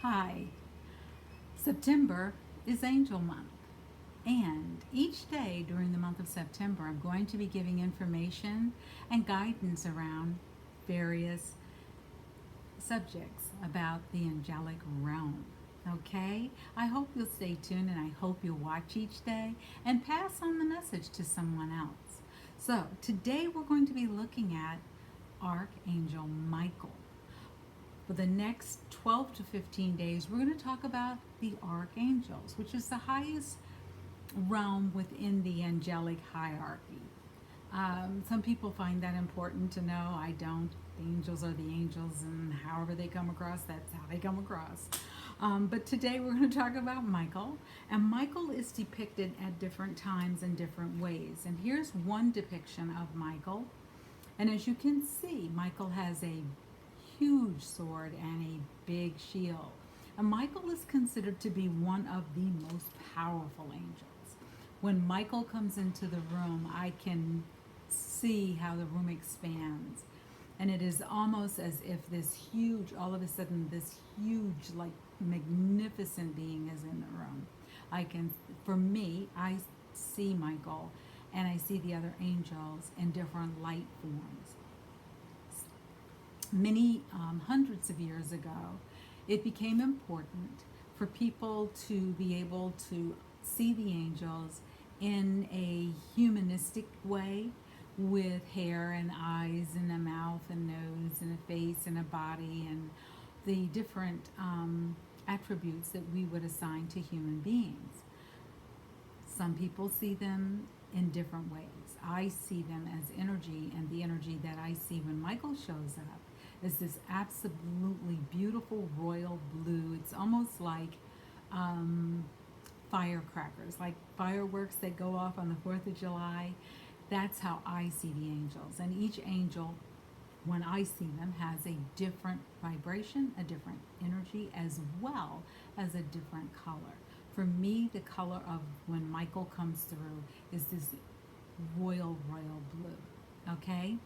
Hi, September is Angel Month, and each day during the month of September, I'm going to be giving information and guidance around various subjects about the angelic realm. Okay? I hope you'll stay tuned and I hope you'll watch each day and pass on the message to someone else. So, today we're going to be looking at Archangel Michael. For the next 12 to 15 days, we're going to talk about the archangels, which is the highest realm within the angelic hierarchy. Some people find that important to know. I don't. The angels are the angels, and however they come across, that's how they come across. But today we're going to talk about Michael, and Michael is depicted at different times in different ways. And here's one depiction of Michael. And as you can see, Michael has a huge sword and a big shield. And Michael is considered to be one of the most powerful angels. When Michael comes into the room, I can see how the room expands. And it is almost as if this huge, all of a sudden, this huge, like magnificent being is in the room. For me, I see Michael and I see the other angels in different light forms. Many hundreds of years ago, it became important for people to be able to see the angels in a humanistic way with hair and eyes and a mouth and nose and a face and a body and the different attributes that we would assign to human beings. Some people see them in different ways. I see them as energy, and the energy that I see when Michael shows up is this absolutely beautiful royal blue. It's almost like firecrackers, like fireworks that go off on the 4th of July. That's how I see the angels. And each angel, when I see them, has a different vibration, a different energy, as well as a different color. For me, the color of when Michael comes through is this royal blue. Okay?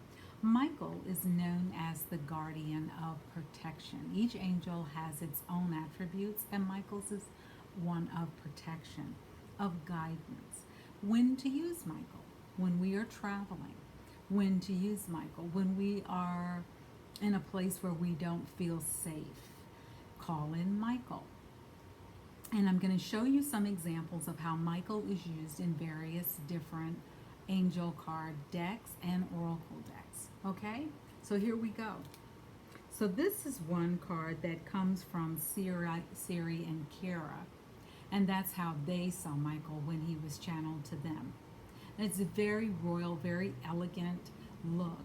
Michael is known as the guardian of protection. Each angel has its own attributes, and Michael's is one of protection, of guidance. When to use Michael? When we are traveling. When to use Michael? When we are in a place where we don't feel safe. Call in Michael. And I'm going to show you some examples of how Michael is used in various different angel card decks and oracle decks. Okay? So here we go. So this is one card that comes from Siri and Kara. And that's how they saw Michael when he was channeled to them. And it's a very royal, very elegant look.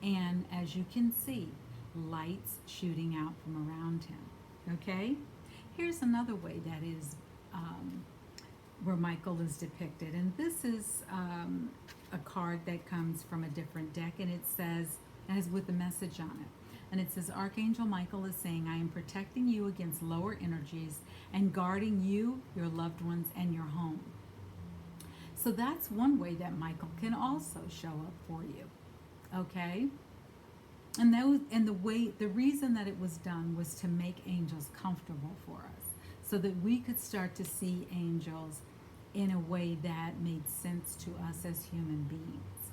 And as you can see, lights shooting out from around him. Okay? Here's another way that is where Michael is depicted. And this is a card that comes from a different deck, and it says, and is with a message on it. And it says, Archangel Michael is saying, I am protecting you against lower energies and guarding you, your loved ones, and your home. So that's one way that Michael can also show up for you. Okay? And the reason that it was done was to make angels comfortable for us, so that we could start to see angels in a way that made sense to us as human beings.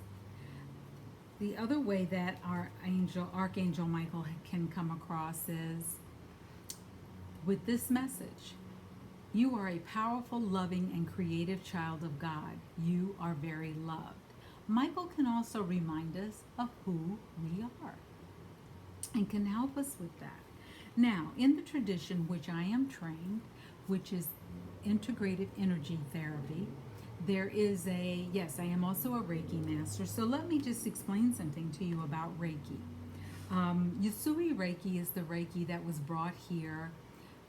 The other way that our Archangel Michael can come across is with this message. You are a powerful, loving, and creative child of God. You are very loved. Michael can also remind us of who we are and can help us with that. Now, in the tradition which I am trained, which is integrative energy therapy, there is yes, I am also a Reiki master. So let me just explain something to you about Reiki. Yusui Reiki is the Reiki that was brought here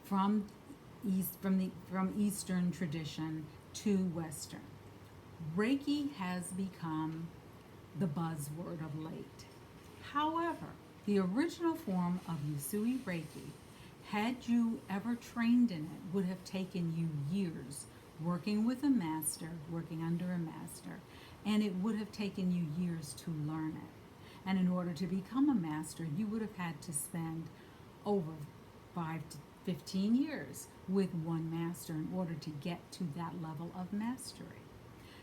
from Eastern tradition to Western. Reiki has become the buzzword of late. However, the original form of Yusui Reiki, had you ever trained in it, would have taken you years working with a master, working under a master, and it would have taken you years to learn it. And in order to become a master, you would have had to spend over 5 to 15 years with one master in order to get to that level of mastery.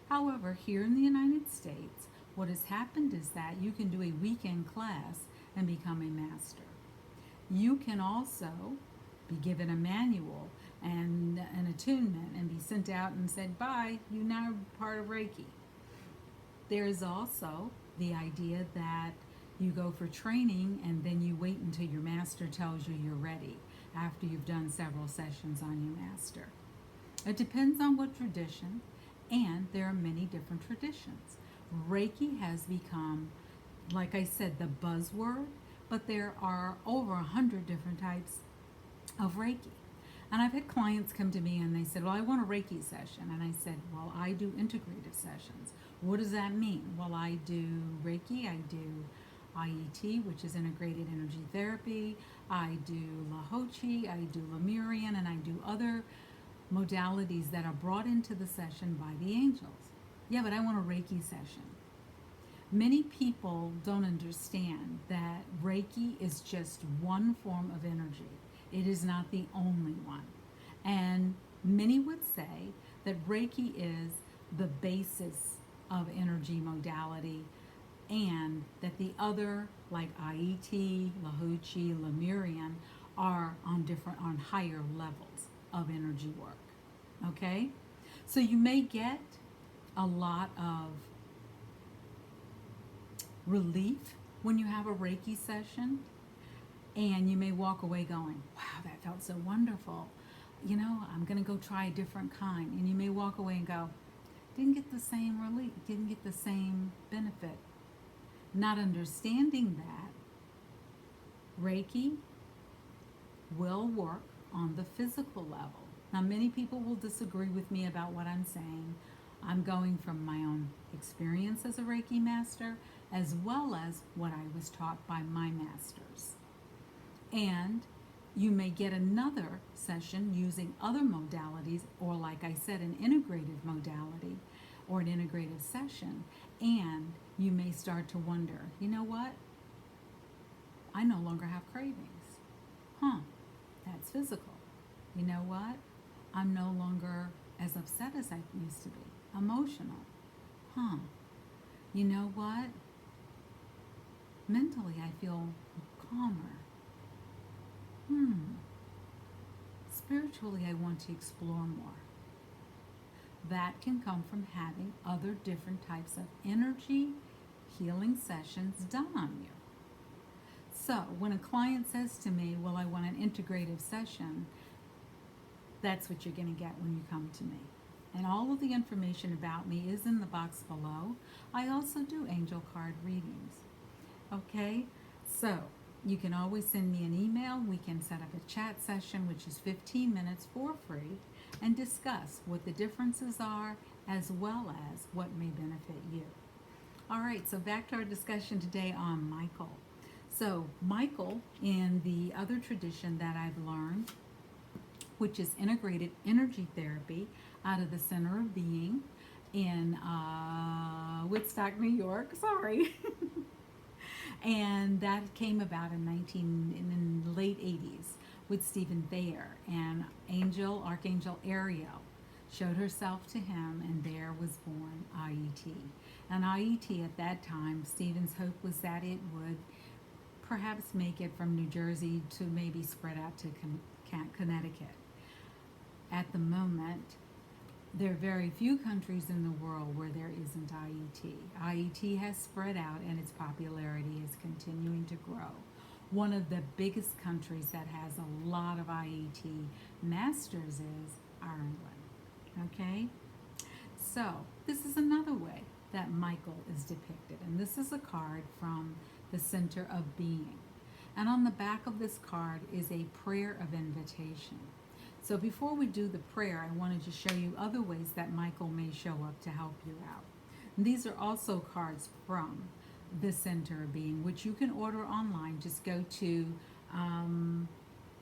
However, here in the United States, what has happened is that you can do a weekend class and become a master. You can also be given a manual and an attunement and be sent out and said, bye, you're now part of Reiki. There's also the idea that you go for training and then you wait until your master tells you you're ready after you've done several sessions on your master. It depends on what tradition, and there are many different traditions. Reiki has become, like I said, the buzzword, but there are over 100 different types of Reiki. And I've had clients come to me and they said, well, I want a Reiki session. And I said, well, I do integrative sessions. What does that mean? Well, I do Reiki, I do IET, which is integrated energy therapy, I do Lahochi, I do Lemurian, and I do other modalities that are brought into the session by the angels. Yeah, but I want a Reiki session. Many people don't understand that Reiki is just one form of energy. It is not the only one. And many would say that Reiki is the basis of energy modality, and that the other, like IET, Lahochi, Lemurian, are on higher levels of energy work. Okay? So you may get a lot of relief when you have a Reiki session, and you may walk away going, wow, that felt so wonderful. You know, I'm going to go try a different kind. And you may walk away and go, didn't get the same relief, didn't get the same benefit. Not understanding that Reiki will work on the physical level. Now, many people will disagree with me about what I'm saying. I'm going from my own experience as a Reiki master, as well as what I was taught by my masters. And you may get another session using other modalities, or like I said, an integrative modality or an integrative session, and you may start to wonder, you know what? I no longer have cravings. That's physical. You know what? I'm no longer as upset as I used to be. Emotional. You know what? Mentally, I feel calmer. Spiritually, I want to explore more. That can come from having other different types of energy healing sessions done on you. So when a client says to me, well, I want an integrative session, that's what you're going to get when you come to me. And all of the information about me is in the box below. I also do angel card readings. Okay? So you can always send me an email. We can set up a chat session, which is 15 minutes for free, and discuss what the differences are as well as what may benefit you. All right, so back to our discussion today on Michael. So Michael, in the other tradition that I've learned, which is integrated energy therapy out of the Center of Being in Woodstock, New York. Sorry. And that came about in the late 80s with Stephen Thayer, and Archangel Ariel showed herself to him, and there was born IET. And IET at that time, Stephen's hope was that it would perhaps make it from New Jersey to maybe spread out to Connecticut. At the moment, there are very few countries in the world where there isn't IET. IET has spread out, and its popularity is continuing to grow. One of the biggest countries that has a lot of IET masters is Ireland. Okay? So, this is another way that Michael is depicted. And this is a card from the Center of Being. And on the back of this card is a prayer of invitation. So before we do the prayer, I wanted to show you other ways that Michael may show up to help you out. And these are also cards from the Center of Being, which you can order online. Just go to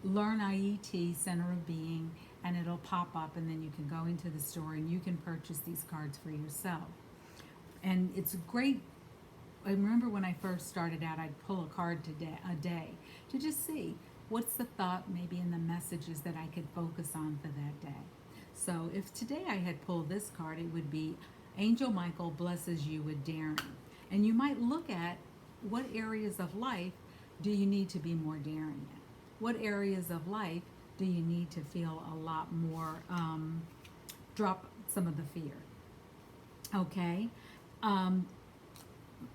Learn IET Center of Being, and it'll pop up, and then you can go into the store and you can purchase these cards for yourself. And it's great. I remember when I first started out, I'd pull a card a day to just see, What's the thought maybe in the messages that I could focus on for that day? So if today I had pulled this card, it would be Angel Michael blesses you with daring. And you might look at what areas of life do you need to be more daring in? What areas of life do you need to feel a lot more, drop some of the fear? Okay. Um,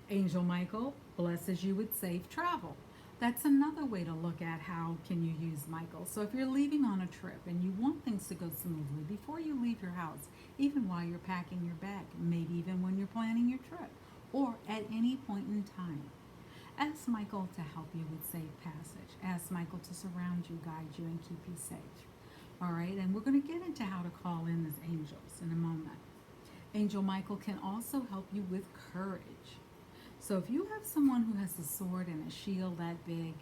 Angel Michael blesses you with safe travel. That's another way to look at how can you use Michael. So if you're leaving on a trip and you want things to go smoothly before you leave your house, even while you're packing your bag, maybe even when you're planning your trip, or at any point in time, ask Michael to help you with safe passage. Ask Michael to surround you, guide you, and keep you safe. All right, and we're going to get into how to call in these angels in a moment. Angel Michael can also help you with courage. So if you have someone who has a sword and a shield that big,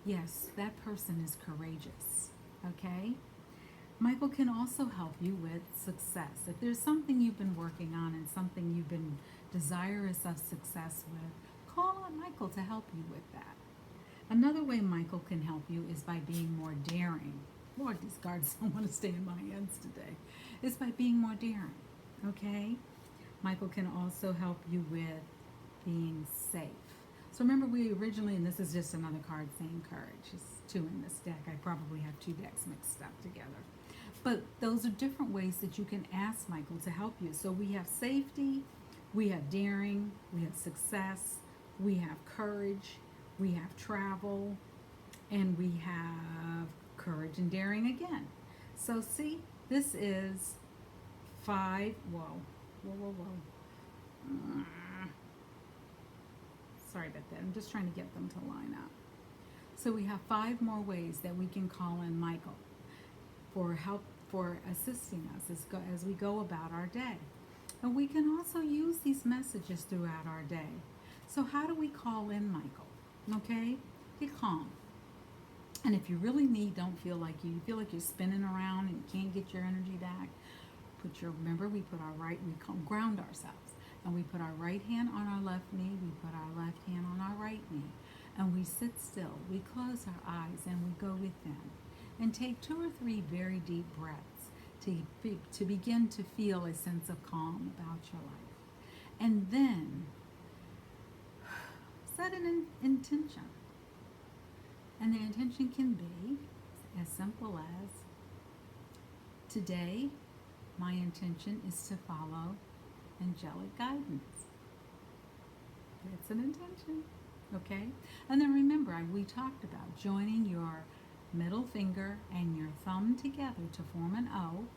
yes, that person is courageous. Okay? Michael can also help you with success. If there's something you've been working on and something you've been desirous of success with, call on Michael to help you with that. Another way Michael can help you is by being more daring. Lord, these cards don't want to stay in my hands today. It's by being more daring. Okay? Michael can also help you with being safe. So remember we originally, and this is just another card saying courage. It's two in this deck. I probably have two decks mixed up together. But those are different ways that you can ask Michael to help you. So we have safety, we have daring, we have success, we have courage, we have travel, and we have courage and daring again. So see, this is 5, whoa. Sorry about that. I'm just trying to get them to line up. So we have 5 more ways that we can call in Michael for help, for assisting us as we go about our day. And we can also use these messages throughout our day. So how do we call in Michael? Okay? Get calm. And if you really don't feel like you feel like you're spinning around and you can't get your energy back, remember we ground ourselves. And we put our right hand on our left knee, we put our left hand on our right knee, and we sit still. We close our eyes and we go within and take 2 or 3 very deep breaths to begin to feel a sense of calm about your life. And then set an intention. And the intention can be as simple as, today my intention is to follow angelic guidance. That's an intention, okay? And then remember, we talked about joining your middle finger and your thumb together to form an O,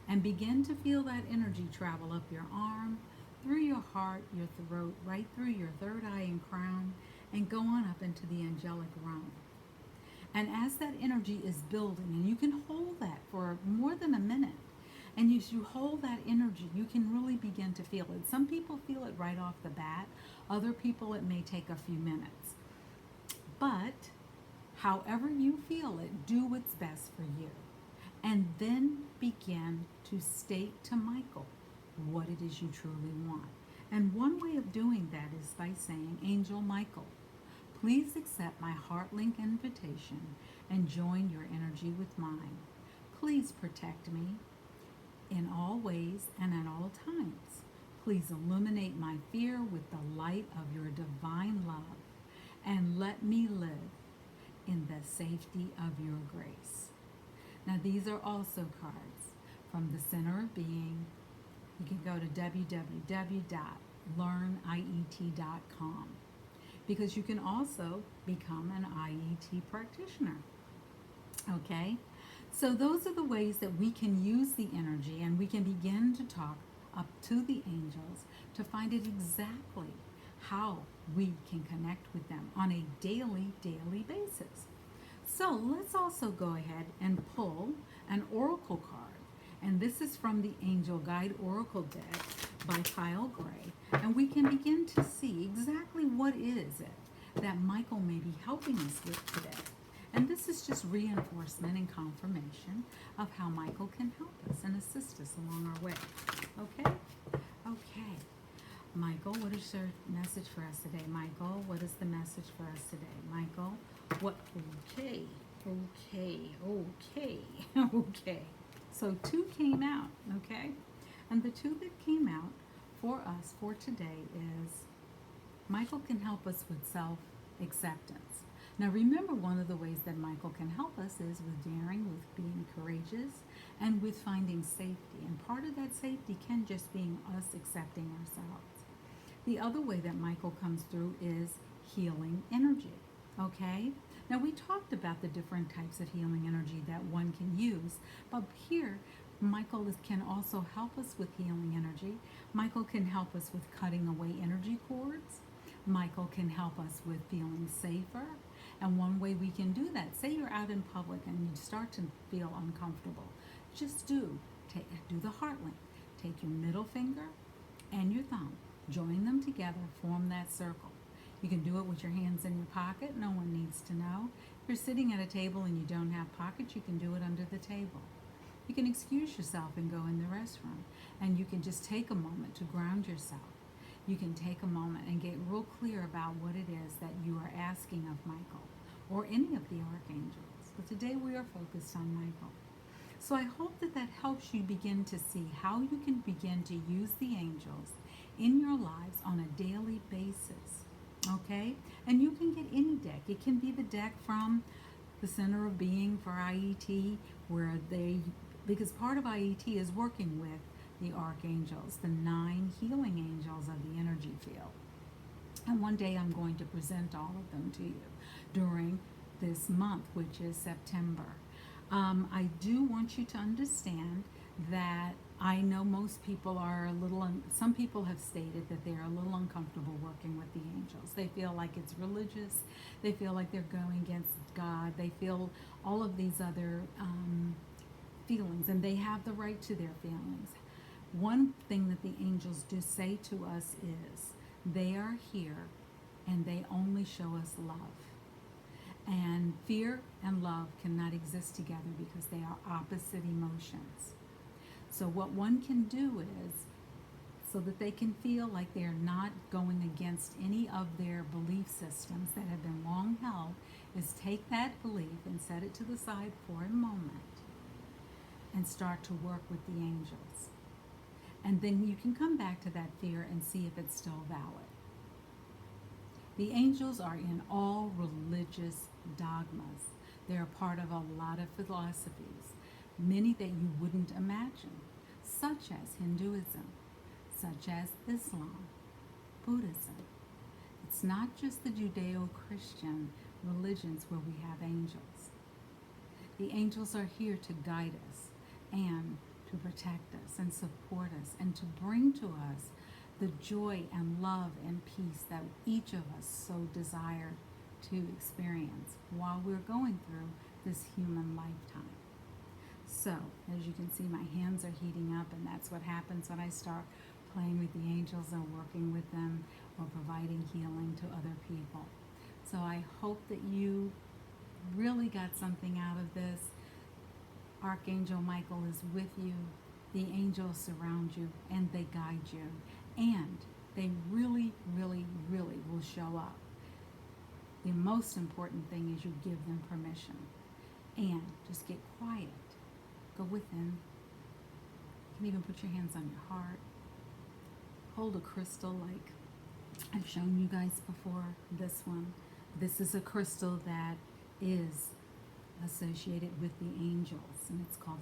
and begin to feel that energy travel up your arm, through your heart, your throat, right through your third eye and crown, and go on up into the angelic realm. And as that energy is building, and you can hold that for more than a minute, and as you hold that energy, you can really begin to feel it. Some people feel it right off the bat. Other people, it may take a few minutes. But however you feel it, do what's best for you. And then begin to state to Michael what it is you truly want. And one way of doing that is by saying, Angel Michael, please accept my heart link invitation and join your energy with mine. Please protect me in all ways and at all times. Please illuminate my fear with the light of your divine love, and let me live in the safety of your grace. Now these are also cards from the Center of Being. You can go to www.learniet.com, because you can also become an IET practitioner. Okay? So those are the ways that we can use the energy, and we can begin to talk up to the angels to find out exactly how we can connect with them on a daily basis. So let's also go ahead and pull an oracle card. And this is from the Angel Guide Oracle deck by Kyle Gray. And we can begin to see exactly what is it that Michael may be helping us with today. And this is just reinforcement and confirmation of how Michael can help us and assist us along our way. Okay? Okay. Michael, what is your message for us today? Michael, what is the message for us today? Michael, What? Okay, okay, okay, okay. So two came out, okay? And the two that came out for us for today is Michael can help us with self acceptance. Now, remember, one of the ways that Michael can help us is with daring, with being courageous, and with finding safety. And part of that safety can just being us accepting ourselves. The other way that Michael comes through is healing energy. Okay? Now, we talked about the different types of healing energy that one can use, but here, can also help us with healing energy. Michael can help us with cutting away energy cords. Michael can help us with feeling safer. And one way we can do that, say you're out in public and you start to feel uncomfortable, just do the heart link. Take your middle finger and your thumb, join them together, form that circle. You can do it with your hands in your pocket. No one needs to know. If you're sitting at a table and you don't have pockets, you can do it under the table. You can excuse yourself and go in the restroom, and you can just take a moment to ground yourself. You can take a moment and get real clear about what it is that you are asking of Michael or any of the archangels. But today we are focused on Michael. So I hope that that helps you begin to see how you can begin to use the angels in your lives on a daily basis. Okay? And you can get any deck. It can be the deck from the Center of Being for IET, because part of IET is working with the archangels, the 9 healing angels of the energy field. And one day I'm going to present all of them to you during this month, which is September. I do want you to understand that I know most people are some people have stated that they're a little uncomfortable working with the angels. They feel like it's religious. They feel like they're going against God. They feel all of these other feelings, and they have the right to their feelings. One thing that the angels do say to us is they are here and they only show us love. And fear and love cannot exist together because they are opposite emotions. So what one can do is, so that they can feel like they're not going against any of their belief systems that have been long held, is take that belief and set it to the side for a moment and start to work with the angels. And then you can come back to that fear and see if it's still valid. The angels are in all religious dogmas. They're a part of a lot of philosophies, many that you wouldn't imagine, such as Hinduism, such as Islam, Buddhism. It's not just the Judeo-Christian religions where we have angels. The angels are here to guide us and to protect us and support us and to bring to us the joy and love and peace that each of us so desire to experience while we're going through this human lifetime. So, as you can see, my hands are heating up, and that's what happens when I start playing with the angels and working with them or providing healing to other people. So I hope that you really got something out of this. Archangel Michael is with you. The angels surround you and they guide you. And they really, really, really will show up. The most important thing is you give them permission. And just get quiet. Go within. You can even put your hands on your heart. Hold a crystal like I've shown you guys before. This one. This is a crystal that is associated with the angels, and it's called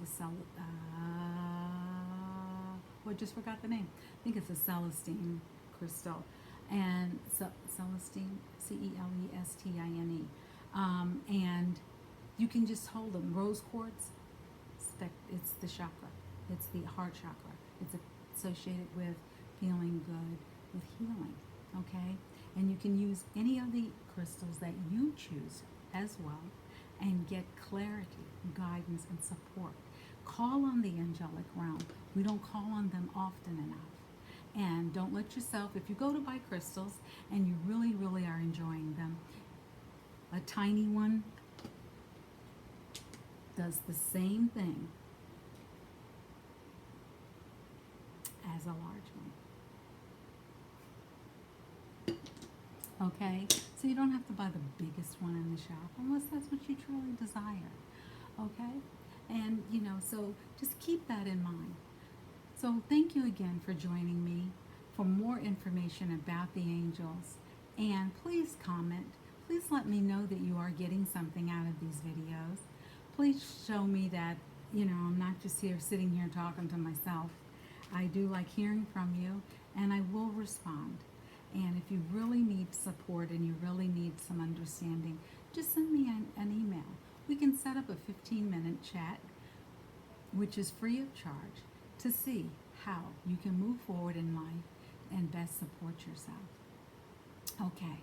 I just forgot the name. I think it's a Celestine crystal, and Celestine, Celestine, and you can just hold them. Rose quartz, it's the chakra, it's the heart chakra. It's associated with feeling good, with healing. Okay, and you can use any of the crystals that you choose as well, and get clarity, guidance, and support. Call on the angelic realm. We don't call on them often enough. And don't let yourself, if you go to buy crystals and you really, really are enjoying them, a tiny one does the same thing as a large one. Okay? So you don't have to buy the biggest one in the shop unless that's what you truly desire. Okay? And, so just keep that in mind. So thank you again for joining me. For more information about the angels, and please comment. Please let me know that you are getting something out of these videos. Please show me that, I'm not just here sitting here talking to myself. I do like hearing from you, and I will respond. And if you really need support and you really need some understanding, just send me an email. We can set up a 15-minute chat, which is free of charge, to see how you can move forward in life and best support yourself. Okay,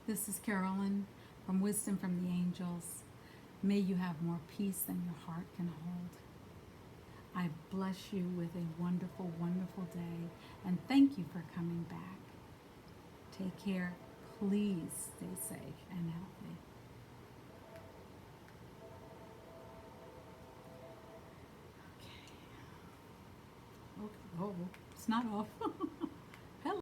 this is Carolyn from Wisdom from the Angels. May you have more peace than your heart can hold. I bless you with a wonderful, wonderful day, and thank you for coming back. Take care. Please stay safe and healthy. Okay. Oh, it's not off.